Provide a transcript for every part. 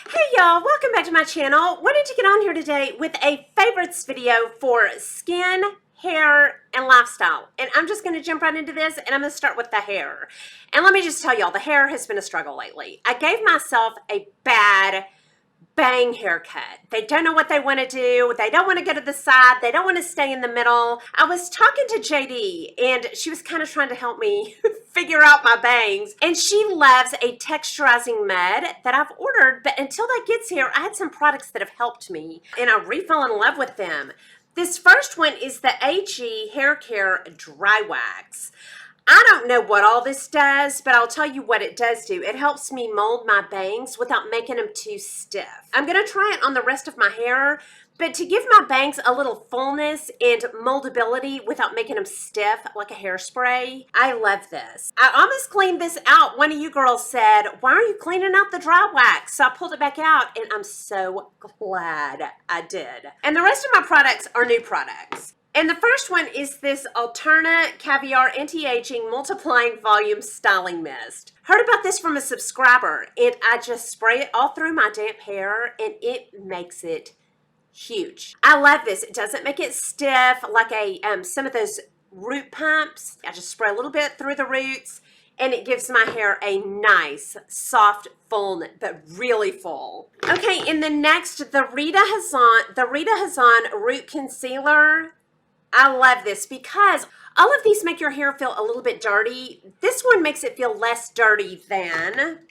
Hey y'all, welcome back to my channel. Wanted to get on here today with a favorites video for skin, hair, and lifestyle. And I'm just going to jump right into this, and I'm going to start with the hair. And let me just tell y'all, the hair has been a struggle lately. I gave myself a bad bang haircut. They don't know what they want to do. They don't want to go to the side. They don't want to stay in the middle. I was talking to JD, and she was kind of trying to help me figure out my bangs. And she loves a texturizing mud that I've ordered, but until that gets here, I had some products that have helped me, and I re-fell in love with them. This first one is the AG Hair Care Dry Wax. I don't know what all this does, but I'll tell you what it does do. It helps me mold my bangs without making them too stiff. I'm going to try it on the rest of my hair, but to give my bangs a little fullness and moldability without making them stiff like a hairspray, I love this. I almost cleaned this out. One of you girls said, "Why are you cleaning out the dry wax?" So I pulled it back out, and I'm so glad I did. And the rest of my products are new products. And the first one is this Alterna Caviar Anti-Aging Multiplying Volume Styling Mist. Heard about this from a subscriber, and I just spray it all through my damp hair, and it makes it huge. I love this. It doesn't make it stiff like some of those root pumps. I just spray a little bit through the roots, and it gives my hair a nice, soft, full, but really full. Okay, and the next, the Rita Hazan Root Concealer. I love this because all of these make your hair feel a little bit dirty. This one makes it feel less dirty than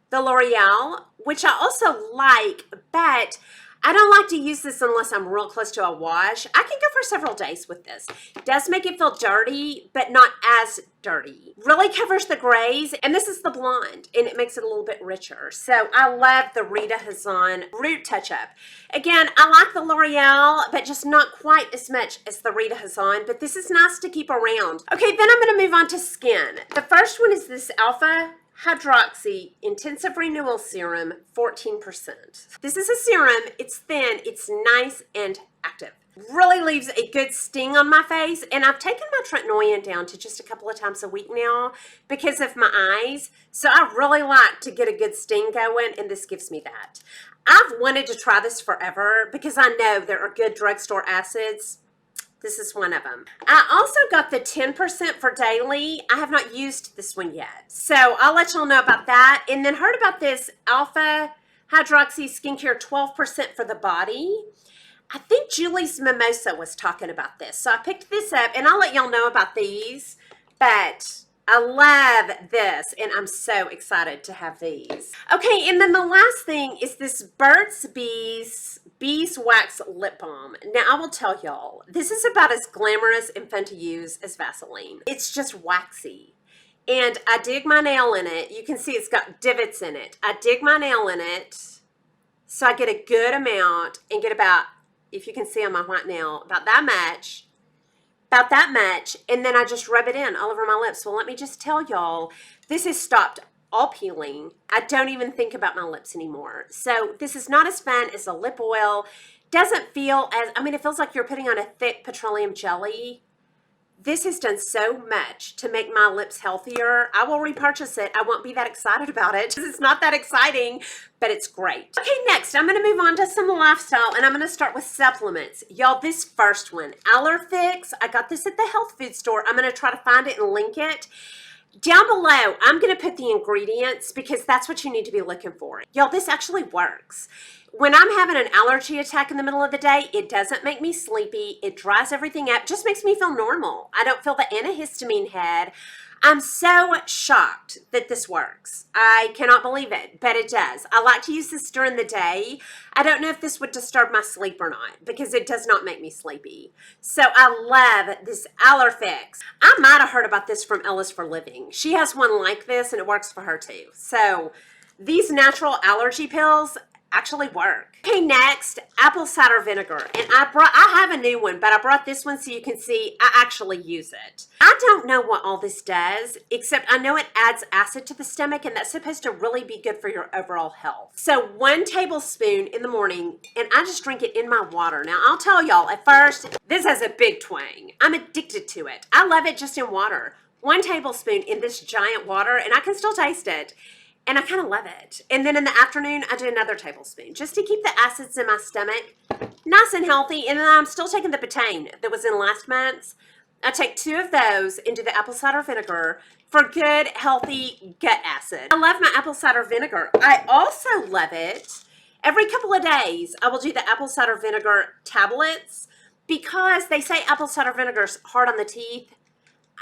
the L'Oreal, which I also like, but I don't like to use this unless I'm real close to a wash. I can go for several days with this. It does make it feel dirty, but not as dirty. Really covers the grays, and this is the blonde, and it makes it a little bit richer. So I love the Rita Hazan Root Touch-Up. Again, I like the L'Oreal, but just not quite as much as the Rita Hazan, but this is nice to keep around. Okay, then I'm going to move on to skin. The first one is this Alpha Hydroxy Intensive Renewal Serum, 14%. This is a serum. It's thin, it's nice and active. Really leaves a good sting on my face, and I've taken my tretinoin down to just a couple of times a week now because of my eyes, so I really like to get a good sting going, and this gives me that. I've wanted to try this forever because I know there are good drugstore acids. This is one of them. I also got the 10% for daily. I have not used this one yet, so I'll let y'all know about that. And then heard about this Alpha Hydroxy Skincare 12% for the body. I think Julie's Mimosa was talking about this, so I picked this up, and I'll let y'all know about these, but I love this, and I'm so excited to have these. Okay, and then the last thing is this Burt's Beeswax Lip Balm. Now, I will tell y'all, this is about as glamorous and fun to use as Vaseline. It's just waxy, and I dig my nail in it. You can see it's got divots in it. I dig my nail in it, so I get a good amount and get about, if you can see on my white nail, about that much, and then I just rub it in all over my lips. Well, let me just tell y'all, this has stopped all peeling. I don't even think about my lips anymore. So this is not as fun as a lip oil. Doesn't feel as, I mean, it feels like you're putting on a thick petroleum jelly. This has done so much to make my lips healthier. I will repurchase it. I won't be that excited about it because it's not that exciting, but it's great. Okay, next, I'm going to move on to some lifestyle, and I'm going to start with supplements. Y'all, this first one, AllerFix, I got this at the health food store. I'm going to try to find it and link it. Down below, I'm going to put the ingredients because that's what you need to be looking for. Y'all, this actually works. When I'm having an allergy attack in the middle of the day, it doesn't make me sleepy. It dries everything up. Just makes me feel normal. I don't feel the antihistamine head. I'm so shocked that this works. I cannot believe it, but it does. I like to use this during the day. I don't know if this would disturb my sleep or not because it does not make me sleepy. So I love this AllerFix. I might have heard about this from Ellis for Living. She has one like this, and it works for her too. So these natural allergy pills actually work. Okay, next, apple cider vinegar. And I have a new one, but I brought this one so you can see I actually use it. I don't know what all this does, except I know it adds acid to the stomach, and that's supposed to really be good for your overall health. So 1 tablespoon in the morning, and I just drink it in my water. Now, I'll tell y'all, at first, this has a big twang. I'm addicted to it. I love it just in water. 1 tablespoon in this giant water, and I can still taste it. and I kind of love it. And then in the afternoon, I do another tablespoon just to keep the acids in my stomach nice and healthy. And then I'm still taking the betaine that was in last month's. I take 2 of those into the apple cider vinegar for good, healthy gut acid. I love my apple cider vinegar. I also love it. Every couple of days, I will do the apple cider vinegar tablets because they say apple cider vinegar is hard on the teeth.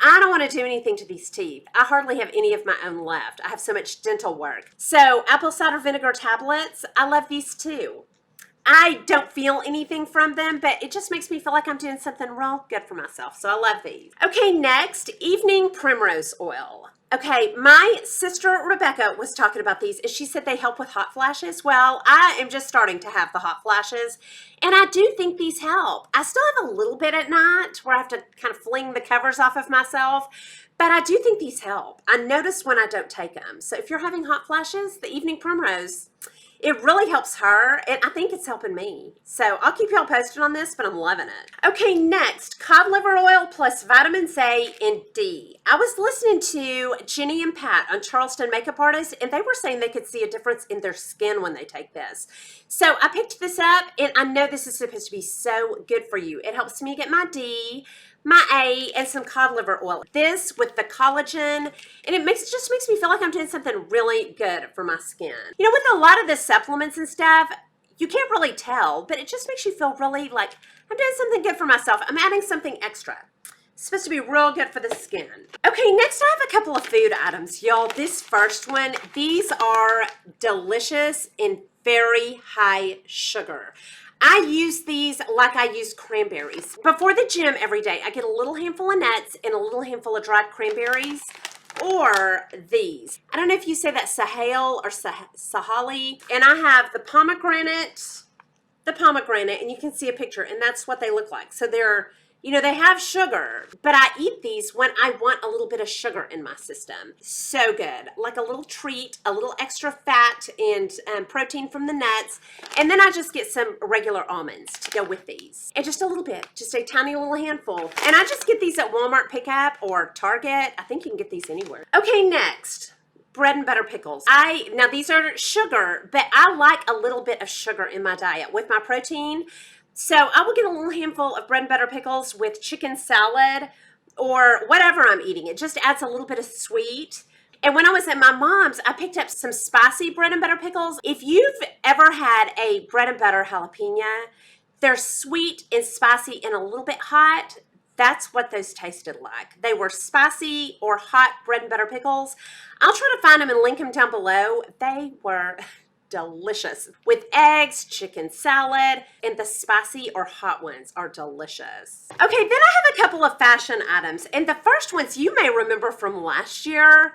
I don't want to do anything to these teeth. I hardly have any of my own left. I have so much dental work. So apple cider vinegar tablets, I love these too. I don't feel anything from them, but it just makes me feel like I'm doing something real good for myself. So I love these. Okay, next, evening primrose oil. Okay, my sister Rebecca was talking about these, and she said they help with hot flashes. Well, I am just starting to have the hot flashes, and I do think these help. I still have a little bit at night where I have to kind of fling the covers off of myself, but I do think these help. I notice when I don't take them. So if you're having hot flashes, the evening primrose, it really helps her, and I think it's helping me. So I'll keep y'all posted on this, but I'm loving it. Okay, next, cod liver oil plus vitamins A and D. I was listening to Jenny and Pat on Charleston Makeup Artists, and they were saying they could see a difference in their skin when they take this. So I picked this up, and I know this is supposed to be so good for you. It helps me get my D, my A, and some cod liver oil. This with the collagen, and it just makes me feel like I'm doing something really good for my skin. You know, with a lot of the supplements and stuff, you can't really tell, but it just makes you feel really like I'm doing something good for myself. I'm adding something extra. It's supposed to be real good for the skin. Okay, next I have a couple of food items. Y'all, this first one, these are delicious and very high sugar. I use these like I use cranberries. Before the gym every day, I get a little handful of nuts and a little handful of dried cranberries, or these. I don't know if you say that Sahale or Sahali. And I have the pomegranate, and you can see a picture, and that's what they look like. So they're, you know, they have sugar, but I eat these when I want a little bit of sugar in my system. So good. Like a little treat, a little extra fat and protein from the nuts. And then I just get some regular almonds to go with these. And just a little bit, just a tiny little handful. And I just get these at Walmart pickup or Target. I think you can get these anywhere. Okay, next. Bread and butter pickles. Now these are sugar, but I like a little bit of sugar in my diet with my protein. So I will get a little handful of bread and butter pickles with chicken salad or whatever I'm eating. It just adds a little bit of sweet. And when I was at my mom's, I picked up some spicy bread and butter pickles. If you've ever had a bread and butter jalapeno, they're sweet and spicy and a little bit hot. That's what those tasted like. They were spicy or hot bread and butter pickles. I'll try to find them and link them down below. They were delicious with eggs, chicken salad, and the spicy or hot ones are delicious. Okay, then I have a couple of fashion items, and the first ones you may remember from last year,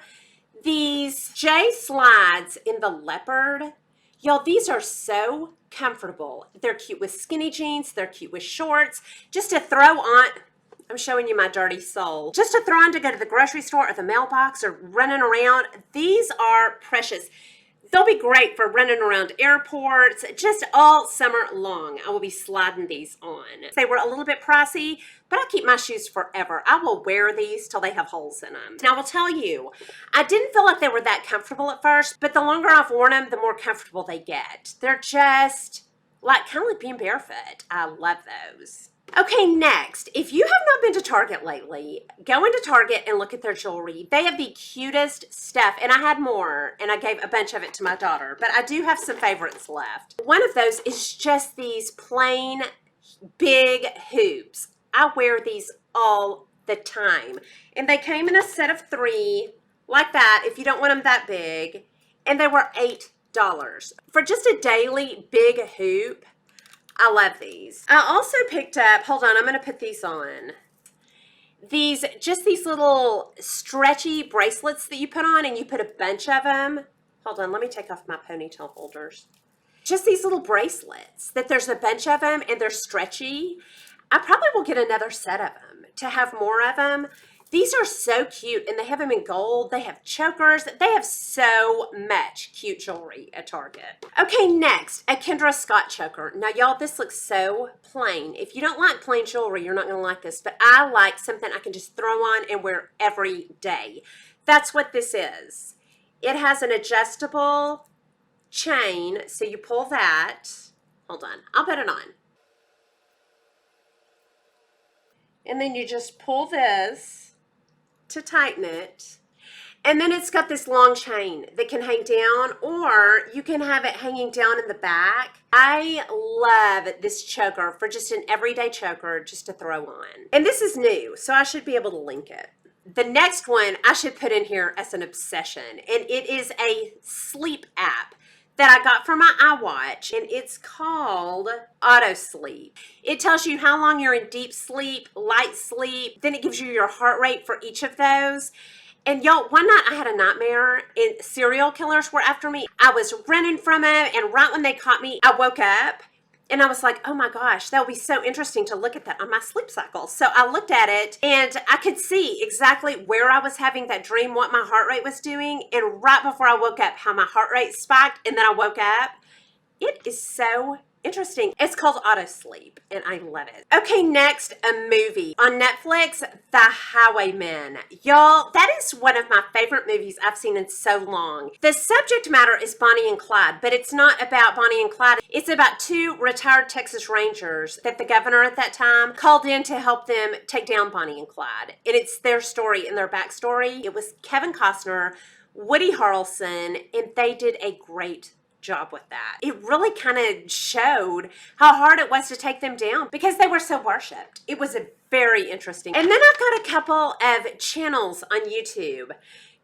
these J slides in the leopard. Y'all, these are so comfortable. They're cute with skinny jeans, they're cute with shorts, just to throw on. I'm showing you my dirty soul. Just to throw on to go to the grocery store or the mailbox or running around. These are precious. They'll be great for running around airports, just all summer long. I will be sliding these on. They were a little bit pricey, but I keep my shoes forever. I will wear these till they have holes in them. Now, I will tell you, I didn't feel like they were that comfortable at first, but the longer I've worn them, the more comfortable they get. They're just like kind of like being barefoot. I love those. Okay, next, if you have not been to Target lately, go into Target and look at their jewelry. They have the cutest stuff, and I had more, and I gave a bunch of it to my daughter, but I do have some favorites left. One of those is just these plain big hoops. I wear these all the time, and they came in a set of 3, like that, if you don't want them that big, and they were $8. For just a daily big hoop, I love these. I also picked up, hold on, I'm going to put these on. Just these little stretchy bracelets that you put on, and you put a bunch of them. Hold on, let me take off my ponytail holders. Just these little bracelets that there's a bunch of them, and they're stretchy. I probably will get another set of them to have more of them. These are so cute, and they have them in gold. They have chokers. They have so much cute jewelry at Target. Okay, next, a Kendra Scott choker. Now, y'all, this looks so plain. If you don't like plain jewelry, you're not going to like this, but I like something I can just throw on and wear every day. That's what this is. it has an adjustable chain, so you pull that. Hold on, I'll put it on. And then you just pull this to tighten it. And then it's got this long chain that can hang down, or you can have it hanging down in the back. I love this choker for just an everyday choker just to throw on. And this is new, so I should be able to link it. The next one I should put in here as an obsession, and it is a sleep app that I got from my iWatch, and it's called AutoSleep. It tells you how long you're in deep sleep, light sleep, then it gives you your heart rate for each of those. And y'all, one night I had a nightmare and serial killers were after me. I was running from them, and right when they caught me, I woke up and I was like, oh my gosh, that would be so interesting to look at that on my sleep cycle. So I looked at it and I could see exactly where I was having that dream, what my heart rate was doing. And right before I woke up, how my heart rate spiked, and then I woke up. It is so interesting. It's called AutoSleep, and I love it. Okay, next, a movie on Netflix, The Highwaymen. Y'all, that is one of my favorite movies I've seen in so long. The subject matter is Bonnie and Clyde, but it's not about Bonnie and Clyde. It's about two retired Texas Rangers that the governor at that time called in to help them take down Bonnie and Clyde. And it's their story and their backstory. It was Kevin Costner, Woody Harrelson, and they did a great job with that. It really kind of showed how hard it was to take them down because they were so worshipped. It was a very interesting. And then I've got a couple of channels on YouTube.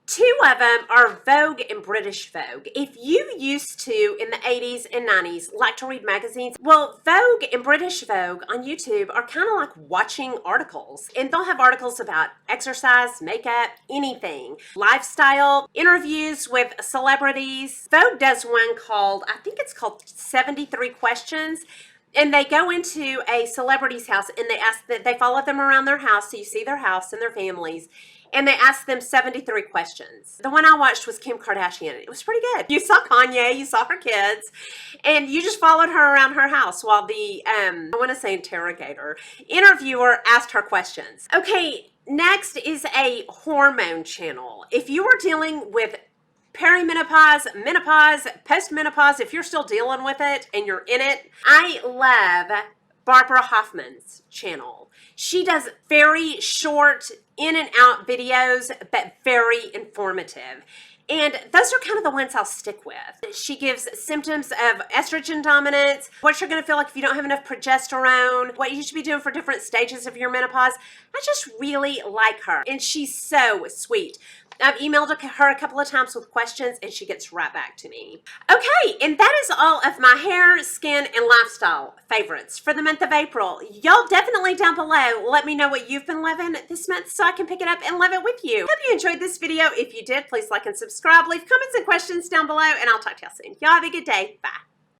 Two of them are Vogue and British Vogue. If you used to, in the 80s and 90s, like to read magazines, well, Vogue and British Vogue on YouTube are kind of like watching articles. And they'll have articles about exercise, makeup, anything. Lifestyle, interviews with celebrities. Vogue does one called, I think it's called 73 Questions. And they go into a celebrity's house and they follow them around their house, so you see their house and their families. And they asked them 73 questions. The one I watched was Kim Kardashian. It was pretty good. You saw Kanye, you saw her kids, and you just followed her around her house while the, I want to say interrogator, interviewer asked her questions. Okay, next is a hormone channel. If you are dealing with perimenopause, menopause, postmenopause, if you're still dealing with it and you're in it, I love Barbara Hoffman's channel. She does very short, in and out videos, but very informative. And those are kind of the ones I'll stick with. She gives symptoms of estrogen dominance, what you're going to feel like if you don't have enough progesterone, what you should be doing for different stages of your menopause. I just really like her, and she's so sweet. I've emailed her a couple of times with questions, and she gets right back to me. Okay, and that is all of my hair, skin, and lifestyle favorites for the month of April. Y'all definitely down below let me know what you've been loving this month so I can pick it up and love it with you. Hope you enjoyed this video. If you did, please like and subscribe. Leave comments and questions down below, and I'll talk to y'all soon. Y'all have a good day. Bye.